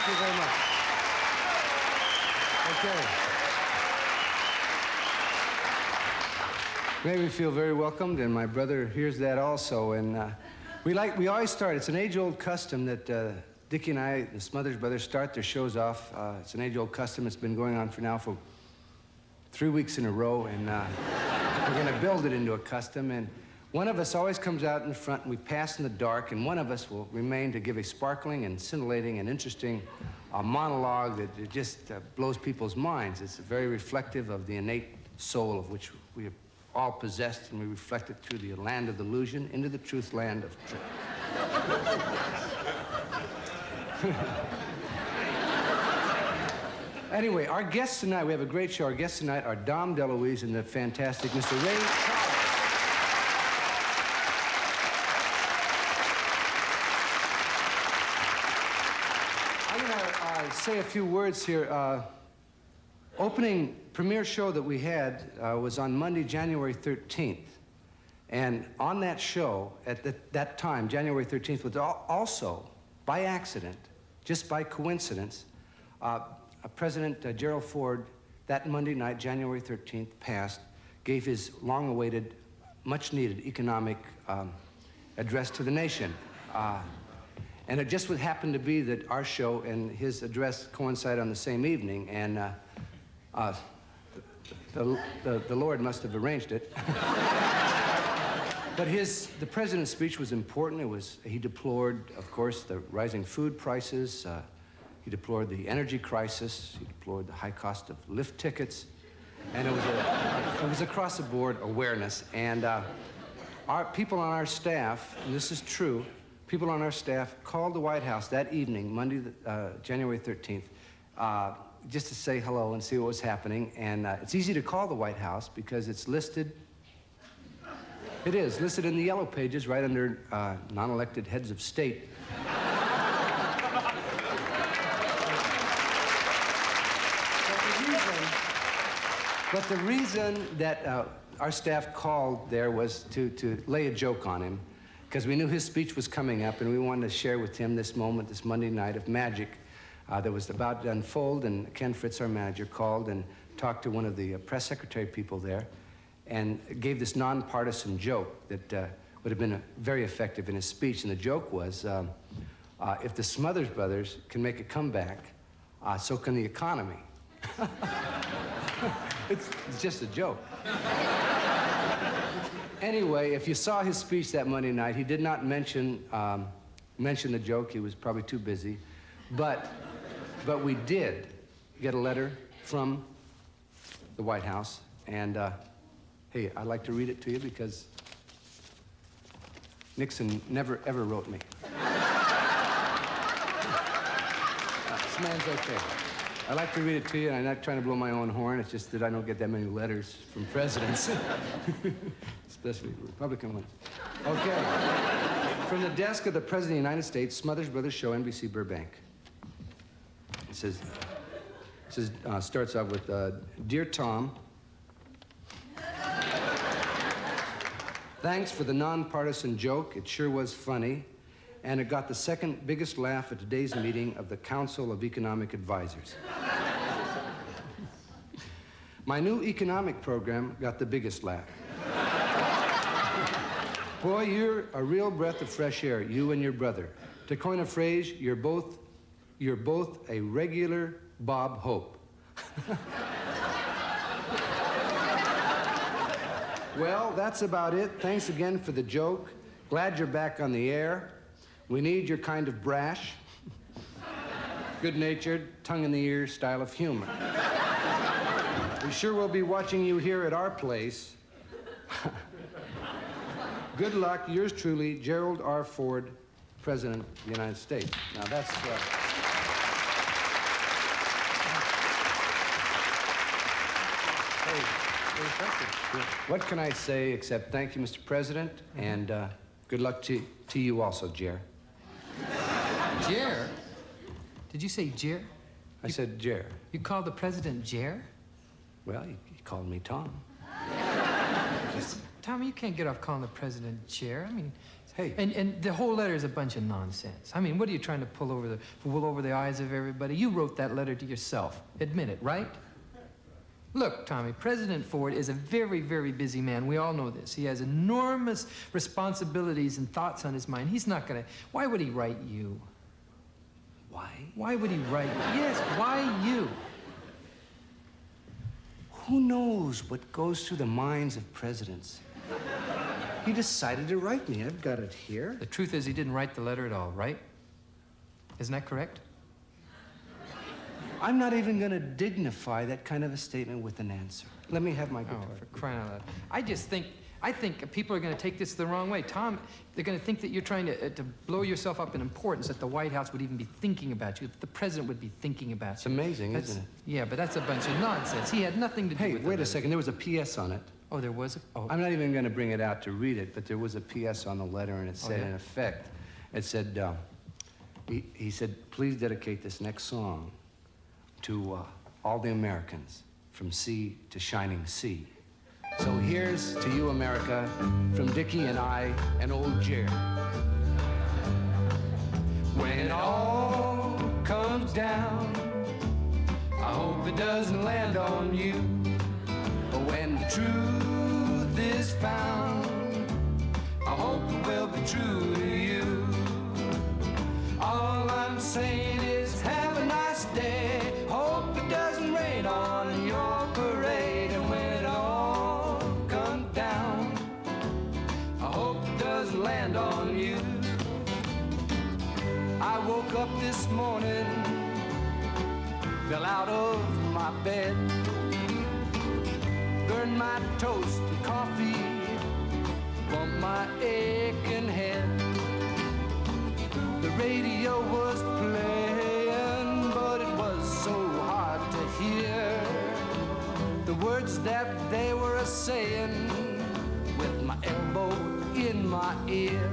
you very much. Okay. Made me feel very welcomed, and my brother hears that also. And we always start. It's an age-old custom that Dickie and I, the Smothers brothers, start their shows off. It's an age-old custom. It's been going on for 3 weeks in a row, and we're going to build it into a custom. And one of us always comes out in front, and we pass in the dark, and one of us will remain to give a sparkling and scintillating and interesting monologue that just blows people's minds. It's very reflective of the innate soul of which we are all possessed, and we reflect it through the land of delusion into the truth land of truth. Anyway, our guests tonight, we have a great show. Our guests tonight are Dom Deluise and the fantastic Mr. Ray Charles. I'm going to say a few words here. Opening premiere show that we had was on Monday, January 13th. And on that show, at that time, January 13th, was also, by accident, just by coincidence, President Gerald Ford, that Monday night, January 13th, passed, gave his long-awaited, much-needed economic address to the nation. And it just would happen to be that our show and his address coincided on the same evening, and the Lord must have arranged it. But the president's speech was important. He deplored, of course, the rising food prices. He deplored the energy crisis. He deplored the high cost of lift tickets. And it was across-the-board awareness. And our people on our staff, and this is true, people on our staff called the White House that evening, Monday, January 13th, just to say hello and see what was happening. And it's easy to call the White House because it's listed. It is listed in the yellow pages right under non-elected heads of state. But the reason that our staff called there was to lay a joke on him, because we knew his speech was coming up, and we wanted to share with him this moment, this Monday night of magic that was about to unfold. And Ken Fritz, our manager, called and talked to one of the press secretary people there and gave this nonpartisan joke that would have been very effective in his speech. And the joke was, if the Smothers brothers can make a comeback, so can the economy. It's just a joke. Anyway, if you saw his speech that Monday night, he did not mention the joke. He was probably too busy. But we did get a letter from the White House. And, hey, I'd like to read it to you because Nixon never, ever wrote me. This man's okay. I'd like to read it to you, and I'm not trying to blow my own horn. It's just that I don't get that many letters from presidents, especially Republican ones. Okay. From the desk of the President of the United States, Smothers Brothers Show, NBC Burbank. It starts out with, Dear Tom, thanks for the nonpartisan joke. It sure was funny. And it got the second biggest laugh at today's meeting of the Council of Economic Advisors. My new economic program got the biggest laugh. Boy, you're a real breath of fresh air, you and your brother. To coin a phrase, you're both a regular Bob Hope. Well, that's about it. Thanks again for the joke. Glad you're back on the air. We need your kind of brash, good-natured, tongue-in-the-ear style of humor. We sure will be watching you here at our place. Good luck, yours truly, Gerald R. Ford, President of the United States. Now that's... What can I say except thank you, Mr. President, and good luck to you also, Jer. Jer? Did you say Jer? I said Jer. You called the president Jer? Well, he called me Tom. Tommy, you can't get off calling the president Jer. I mean, Hey. And the whole letter is a bunch of nonsense. I mean, what are you trying to pull over the wool over the eyes of everybody? You wrote that letter to yourself. Admit it, right? Look, Tommy, President Ford is a very, very busy man. We all know this. He has enormous responsibilities and thoughts on his mind. He's not gonna... Why would he write you? Why? Why would he write you? Yes, why you? Who knows what goes through the minds of presidents? He decided to write me. I've got it here. The truth is he didn't write the letter at all, right? Isn't that correct? I'm not even going to dignify that kind of a statement with an answer. Let me have my guitar. Oh, for crying out loud. I think people are going to take this the wrong way. Tom, they're going to think that you're trying to blow yourself up in importance, that the White House would even be thinking about you, that the president would be thinking about you. It's amazing, isn't it? Yeah, but that's a bunch of nonsense. He had nothing to do with it. Hey, wait a second. There was a P.S. on it. Oh, there was a... Oh. I'm not even going to bring it out to read it, but there was a P.S. on the letter, and it said, in effect, it said, he said, please dedicate this next song to all the Americans, from sea to shining sea. So here's to you, America, from Dickie and I and old Jer. When it all comes down, I hope it doesn't land on you. But when the truth is found, I hope it will be true to you. All I'm saying is have a nice day. Hope it doesn't rain on your parade. And when it all comes down, I hope it doesn't land on you. I woke up this morning, fell out of my bed, burned my toast and coffee, bumped my aching head. The radio was playing, but it was so hard to hear the words that they were a-saying with my elbow in my ear.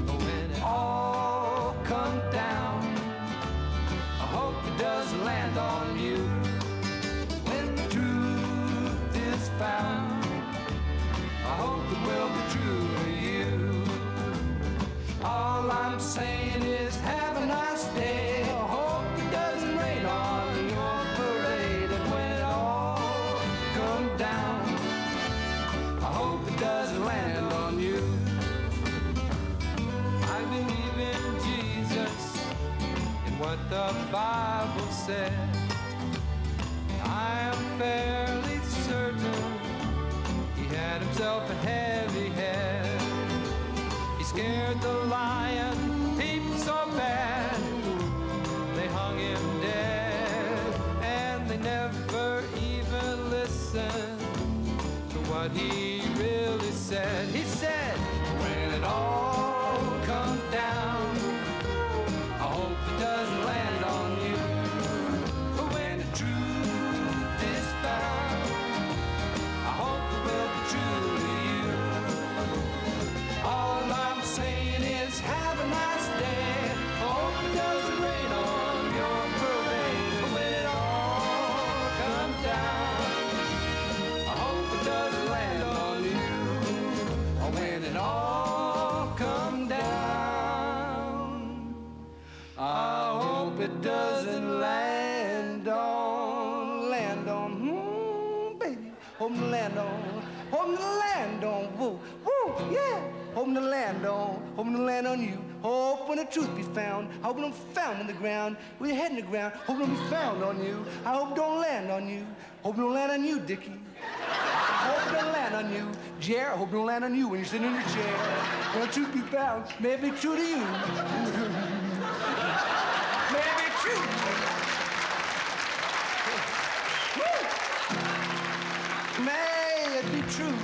When it all comes down, I hope it doesn't land on you. When the truth is found, I hope it will be true to you. All I'm saying is have a nice day. I hope it doesn't rain on your parade. And when it all comes down, I hope it doesn't land on you. I believe in Jesus, in what the Bible said. I am fairly certain he had himself a heavy head. He scared the lion, peeped so bad, they hung him dead. And they never even listened to what he really said. He said, when it all comes down, I hope it doesn't land on you. But when the truth is found, I hope it will be true to you. All I'm saying is have a nice day. I hope it doesn't rain on your parade. But when it all comes down, I hope it doesn't land on you. Or when it all comes down, I hope it doesn't land on, baby. Hope to land on, woo, woo, yeah. Hoping to land on you. Hope when the truth be found. Hoping I'm found in the ground. With your head in the ground. Hoping to be found on you. I hope don't land on you. Hope don't land on you, Dickie. Hope don't land on you. Jer, I hope don't land on you when you're sitting in your chair. When the truth be found, may it be true to you. May it be true. Woo. May it be true.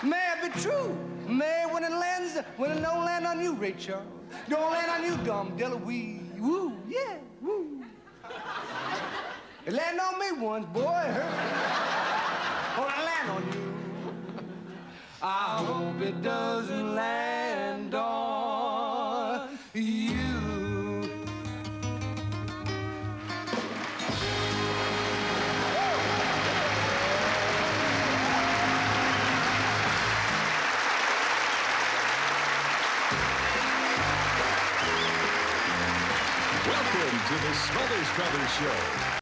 May it be true. May when it don't land on you, Ray Charles. Don't land on you, dumb Deluise. Woo, yeah, woo. It landed on me once, boy. It hurt. Or it land on you. I hope it doesn't land on you. Welcome to the Smothers Brothers Show.